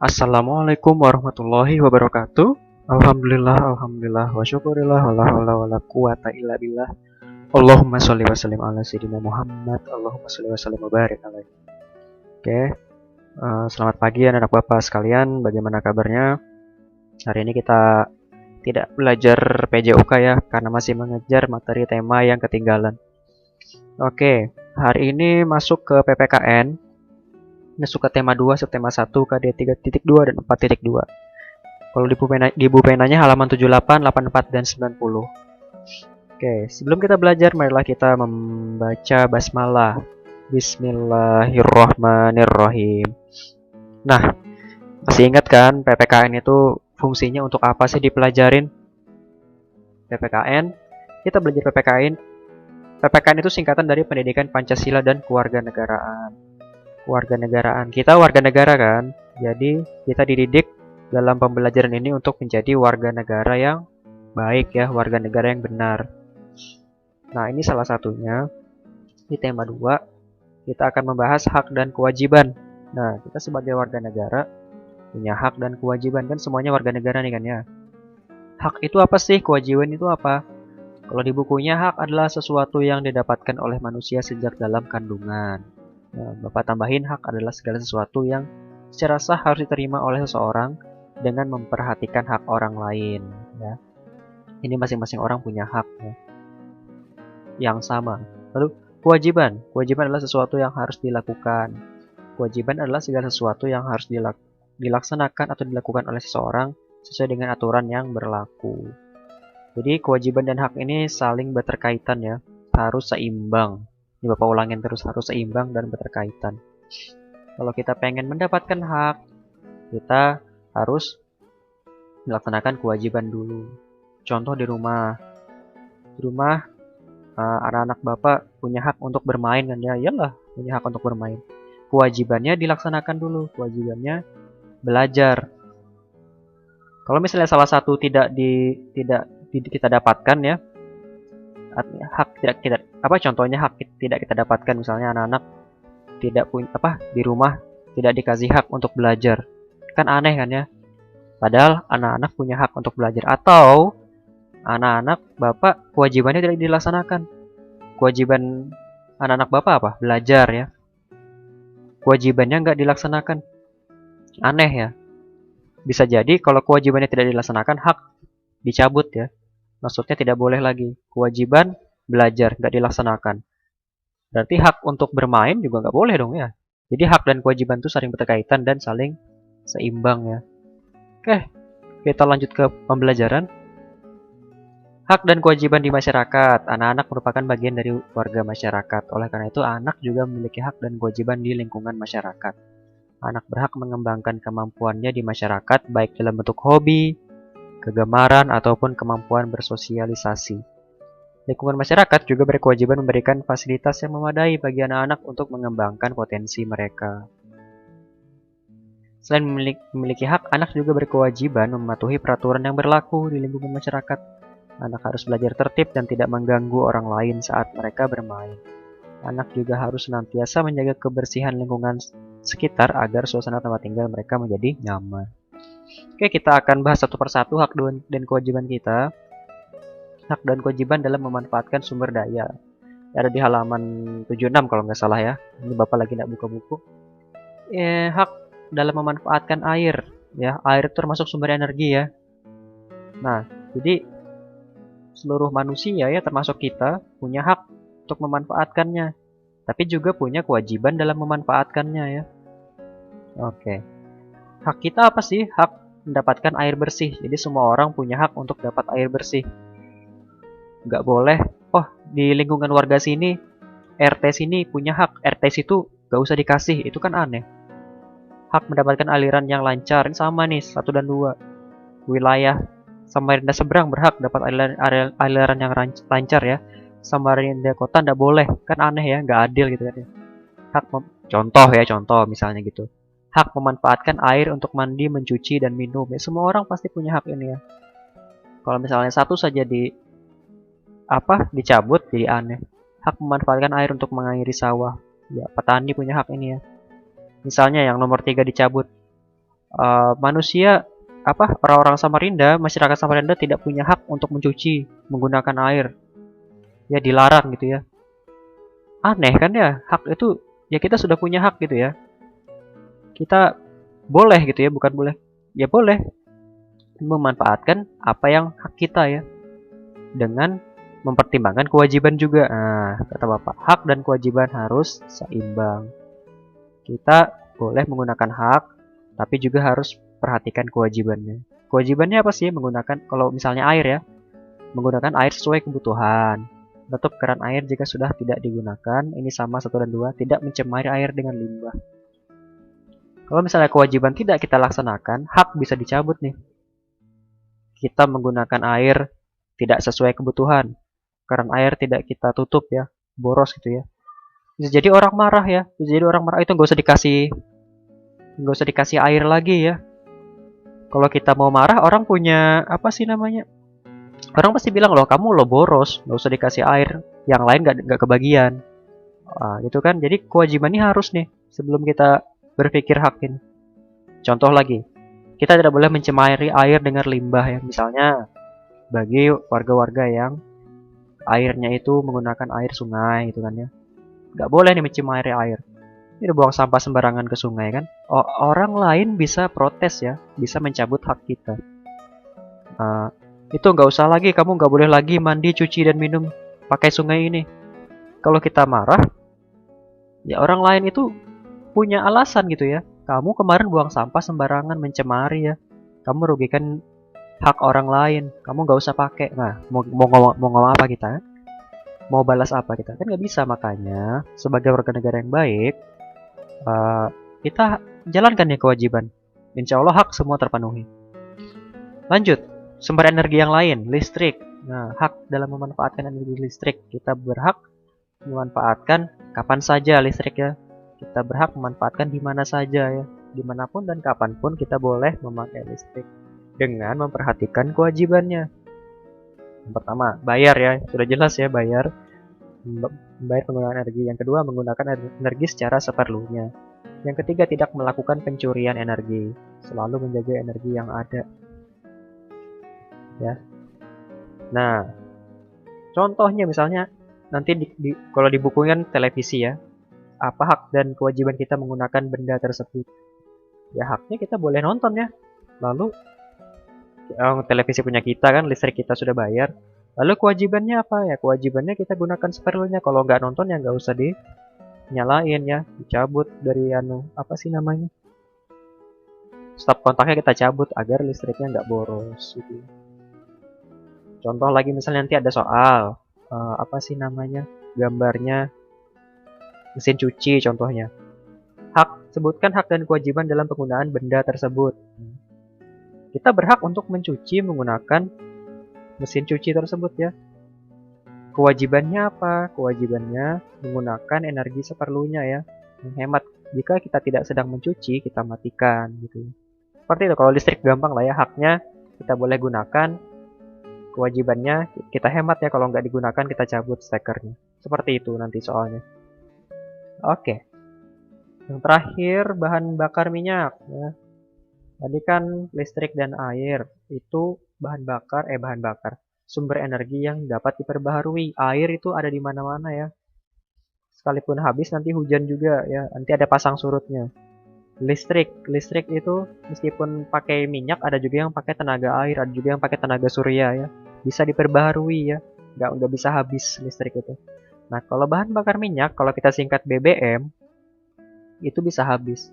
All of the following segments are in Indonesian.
Assalamualaikum warahmatullahi wabarakatuh. Alhamdulillah, wa syukurillah, wala haula wala quwata illa billah. Allahumma sholli wa sallim ala sayyidina Muhammad. Allahumma sholli wa sallim wa barik alaihi. Oke, selamat pagi anak bapak sekalian. Bagaimana kabarnya? Hari ini kita tidak belajar PJOK ya, karena masih mengejar materi tema yang ketinggalan. Oke, hari ini masuk ke PPKN. Masuk ke tema 2, subtema 1, KD 3.2 dan 4.2. Kalau di buku penanya halaman 78, 84, dan 90. Oke, sebelum kita belajar, marilah kita membaca basmalah. Bismillahirrohmanirrohim. Nah, masih ingat kan PPKN itu fungsinya untuk apa sih dipelajarin? PPKN, kita belajar PPKN. PPKN itu singkatan dari Pendidikan Pancasila dan Kewarganegaraan. Kita warga negara kan, jadi kita dididik dalam pembelajaran ini untuk menjadi warga negara yang baik ya, warga negara yang benar. Nah, ini salah satunya. Di tema 2 kita akan membahas hak dan kewajiban. Nah, kita sebagai warga negara punya hak dan kewajiban, kan semuanya warga negara nih kan ya. Hak itu apa sih? Kewajiban itu apa? Kalau di bukunya, hak adalah sesuatu yang didapatkan oleh manusia sejak dalam kandungan. Nah, Bapak tambahin, hak adalah segala sesuatu yang secara sah harus diterima oleh seseorang dengan memperhatikan hak orang lain. Ya. Ini masing-masing orang punya hak ya, yang sama. Lalu kewajiban adalah sesuatu yang harus dilakukan. Kewajiban adalah segala sesuatu yang harus dilaksanakan atau dilakukan oleh seseorang sesuai dengan aturan yang berlaku. Jadi kewajiban dan hak ini saling berkaitan ya, harus seimbang. Ini Bapak ulangin terus, harus seimbang dan berkaitan. Kalau kita pengen mendapatkan hak, kita harus melaksanakan kewajiban dulu. Contoh di rumah. Anak-anak Bapak punya hak untuk bermain kan ya? Iyalah, punya hak untuk bermain. Kewajibannya dilaksanakan dulu, kewajibannya belajar. Kalau misalnya salah satu tidak kita dapatkan ya, hak contohnya hak tidak kita dapatkan, misalnya anak-anak tidak punya di rumah tidak dikasih hak untuk belajar, kan aneh kan ya, padahal anak-anak punya hak untuk belajar. Atau anak-anak Bapak kewajibannya tidak dilaksanakan. Kewajiban anak-anak Bapak apa? Belajar ya, kewajibannya nggak dilaksanakan, aneh ya. Bisa jadi kalau kewajibannya tidak dilaksanakan, hak dicabut ya. Maksudnya tidak boleh lagi. Kewajiban belajar nggak dilaksanakan, berarti hak untuk bermain juga nggak boleh dong ya. Jadi hak dan kewajiban itu saling berkaitan dan saling seimbang ya. Oke, kita lanjut ke pembelajaran. Hak dan kewajiban di masyarakat. Anak-anak merupakan bagian dari warga masyarakat. Oleh karena itu, anak juga memiliki hak dan kewajiban di lingkungan masyarakat. Anak berhak mengembangkan kemampuannya di masyarakat, baik dalam bentuk hobi, kegemaran, ataupun kemampuan bersosialisasi. Lingkungan masyarakat juga berkewajiban memberikan fasilitas yang memadai bagi anak-anak untuk mengembangkan potensi mereka. Selain memiliki hak, anak juga berkewajiban mematuhi peraturan yang berlaku di lingkungan masyarakat. Anak harus belajar tertib dan tidak mengganggu orang lain saat mereka bermain. Anak juga harus senantiasa menjaga kebersihan lingkungan sekitar agar suasana tempat tinggal mereka menjadi nyaman. Oke, kita akan bahas satu persatu hak dan kewajiban kita. Hak dan kewajiban dalam memanfaatkan sumber daya. Ada di halaman 76 kalau nggak salah ya. Ini Bapak lagi nggak buka buku. Hak dalam memanfaatkan air. Ya, air itu termasuk sumber energi ya. Nah, jadi seluruh manusia ya, termasuk kita, punya hak untuk memanfaatkannya. Tapi juga punya kewajiban dalam memanfaatkannya ya. Oke. Hak kita apa sih? Hak mendapatkan air bersih. Jadi semua orang punya hak untuk dapat air bersih. Nggak boleh, di lingkungan warga sini, RT sini punya hak, RT situ nggak usah dikasih, itu kan aneh. Hak mendapatkan aliran yang lancar, ini sama nih, 1 dan 2. Wilayah Samarinda seberang berhak dapat aliran yang lancar ya. Samarinda kota nggak boleh, kan aneh ya, nggak adil gitu kan ya. Contoh misalnya gitu. Hak memanfaatkan air untuk mandi, mencuci, dan minum. Ya, semua orang pasti punya hak ini ya. Kalau misalnya satu saja dicabut, jadi aneh. Hak memanfaatkan air untuk mengairi sawah. Ya, petani punya hak ini ya. Misalnya yang nomor 3 dicabut. Manusia orang-orang Samarinda, masyarakat Samarinda tidak punya hak untuk mencuci menggunakan air. Ya dilarang gitu ya. Aneh kan ya, hak itu ya kita sudah punya hak gitu ya. Kita boleh gitu ya, bukan boleh. Ya boleh memanfaatkan apa yang hak kita ya. Dengan mempertimbangkan kewajiban juga. Nah, kata Bapak, hak dan kewajiban harus seimbang. Kita boleh menggunakan hak, tapi juga harus perhatikan kewajibannya. Kewajibannya apa sih? Menggunakan, kalau misalnya air ya, menggunakan air sesuai kebutuhan. Tutup keran air jika sudah tidak digunakan. Ini sama 1 dan 2, tidak mencemari air dengan limbah. Kalau misalnya kewajiban tidak kita laksanakan, hak bisa dicabut nih. Kita menggunakan air tidak sesuai kebutuhan. Keran air tidak kita tutup ya, boros gitu ya. Bisa jadi orang marah ya, bisa jadi orang marah itu nggak usah dikasih air lagi ya. Kalau kita mau marah, orang punya apa sih namanya? Orang pasti bilang loh, kamu lo boros, nggak usah dikasih air, yang lain nggak kebagian. Itu kan, jadi kewajiban ini harus nih sebelum kita berpikir hak ini. Contoh lagi, kita tidak boleh mencemari air dengan limbah ya. Misalnya bagi warga-warga yang airnya itu menggunakan air sungai gitu kan ya, nggak boleh nih mencemari air. Ini buang sampah sembarangan ke sungai kan. Orang lain bisa protes ya, bisa mencabut hak kita. Itu nggak usah lagi, kamu nggak boleh lagi mandi, cuci dan minum pakai sungai ini. Kalau kita marah, ya orang lain itu punya alasan gitu ya. Kamu kemarin buang sampah sembarangan, mencemari ya. Kamu merugikan hak orang lain. Kamu nggak usah pakai. Nah, mau ngomong apa kita? Mau balas apa kita? Kan nggak bisa. Makanya sebagai warga negara yang baik, kita jalankan ya kewajiban. Insya Allah hak semua terpenuhi. Lanjut, sumber energi yang lain, listrik. Nah, hak dalam memanfaatkan energi listrik. Kita berhak memanfaatkan kapan saja listrik ya. Kita berhak memanfaatkan di mana saja ya. Dimanapun dan kapanpun kita boleh memakai listrik. Dengan memperhatikan kewajibannya. Yang pertama, bayar ya. Sudah jelas ya, bayar. Membayar penggunaan energi. Yang kedua, menggunakan energi secara seperlunya. Yang ketiga, tidak melakukan pencurian energi. Selalu menjaga energi yang ada. Ya. Nah, contohnya misalnya nanti kalau di buku kan televisi ya. Apa hak dan kewajiban kita menggunakan benda tersebut? Ya haknya kita boleh nonton ya. Lalu televisi punya kita kan, listrik kita sudah bayar. Lalu kewajibannya apa ya? Kewajibannya kita gunakan seperlunya. Kalau nggak nonton ya nggak usah dinyalain ya, dicabut dari apa sih namanya? Stop kontaknya kita cabut agar listriknya nggak boros. Gitu. Contoh lagi misalnya nanti ada soal apa sih namanya? Gambarnya mesin cuci contohnya. Sebutkan hak dan kewajiban dalam penggunaan benda tersebut. Kita berhak untuk mencuci menggunakan mesin cuci tersebut ya. Kewajibannya apa? Kewajibannya menggunakan energi seperlunya ya. Menghemat. Jika kita tidak sedang mencuci, kita matikan gitu. Seperti itu, kalau listrik gampang lah ya, haknya kita boleh gunakan. Kewajibannya kita hemat ya, kalau nggak digunakan kita cabut stekernya. Seperti itu nanti soalnya. Oke. Yang terakhir, bahan bakar minyak ya. Tadi kan listrik dan air itu bahan bakar, sumber energi yang dapat diperbaharui. Air itu ada di mana-mana ya. Sekalipun habis nanti hujan juga ya, nanti ada pasang surutnya. Listrik itu meskipun pakai minyak, ada juga yang pakai tenaga air, ada juga yang pakai tenaga surya ya. Bisa diperbaharui ya, nggak bisa habis listrik itu. Nah, kalau bahan bakar minyak, kalau kita singkat BBM, itu bisa habis.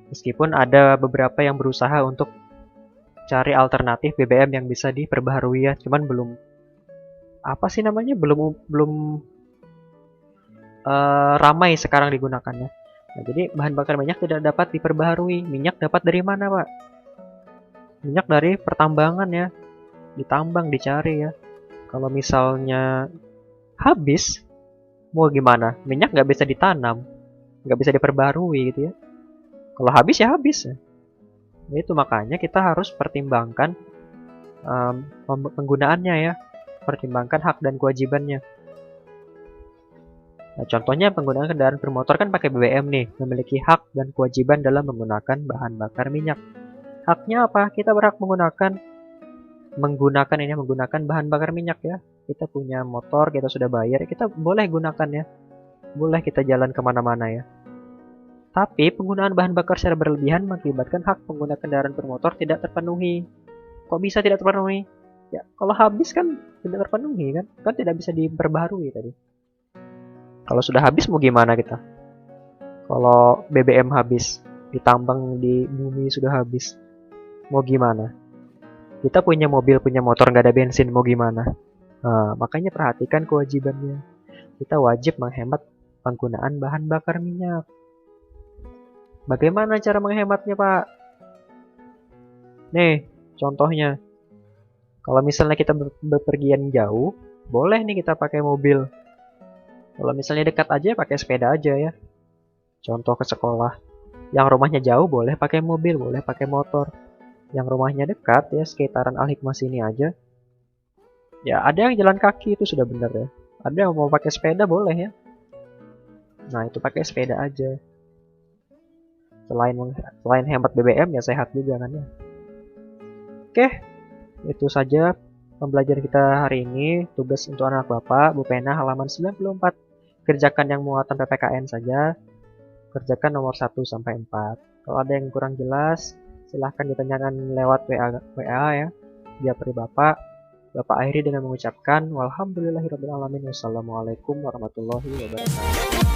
Meskipun ada beberapa yang berusaha untuk cari alternatif BBM yang bisa diperbaharui ya, cuman belum apa sih namanya, belum ramai sekarang digunakannya. Nah, jadi bahan bakar minyak tidak dapat diperbaharui. Minyak dapat dari mana, Pak? Minyak dari pertambangan ya, ditambang, dicari ya. Kalau misalnya habis, mau gimana? Minyak nggak bisa ditanam, nggak bisa diperbaharui gitu ya. Kalau habis ya habis ya. Itu makanya kita harus pertimbangkan penggunaannya ya, pertimbangkan hak dan kewajibannya. Nah, contohnya penggunaan kendaraan bermotor kan pakai BBM nih, memiliki hak dan kewajiban dalam menggunakan bahan bakar minyak. Haknya apa? Kita berhak menggunakan bahan bakar minyak ya. Kita punya motor, kita sudah bayar, kita boleh gunakan ya. Boleh kita jalan kemana-mana ya. Tapi penggunaan bahan bakar secara berlebihan mengakibatkan hak pengguna kendaraan bermotor tidak terpenuhi. Kok bisa tidak terpenuhi? Ya, kalau habis kan tidak terpenuhi kan? Kan tidak bisa diperbaharui tadi. Kalau sudah habis mau gimana kita? Kalau BBM habis, ditambang di bumi sudah habis, mau gimana? Kita punya mobil, punya motor, nggak ada bensin, mau gimana? Nah, makanya perhatikan kewajibannya. Kita wajib menghemat penggunaan bahan bakar minyak. Bagaimana cara menghematnya, Pak? Nih, contohnya. Kalau misalnya kita bepergian jauh, boleh nih kita pakai mobil. Kalau misalnya dekat aja, pakai sepeda aja ya. Contoh ke sekolah. Yang rumahnya jauh, boleh pakai mobil, boleh pakai motor. Yang rumahnya dekat ya, sekitaran Al-Hikmah sini aja. Ya, ada yang jalan kaki itu sudah benar ya. Ada yang mau pakai sepeda, boleh ya. Nah, itu pakai sepeda aja. Selain hemat BBM ya sehat juga kan ya. Oke, itu saja pembelajaran kita hari ini. Tugas untuk anak Bapak, Bu Pena halaman 94. Kerjakan yang muatan PPKN saja. Kerjakan nomor 1 sampai 4. Kalau ada yang kurang jelas, silahkan ditanyakan lewat WA ya. Japri Bapak. Bapak akhiri dengan mengucapkan walhamdulillahirabbil alamin. Wassalamualaikum warahmatullahi wabarakatuh.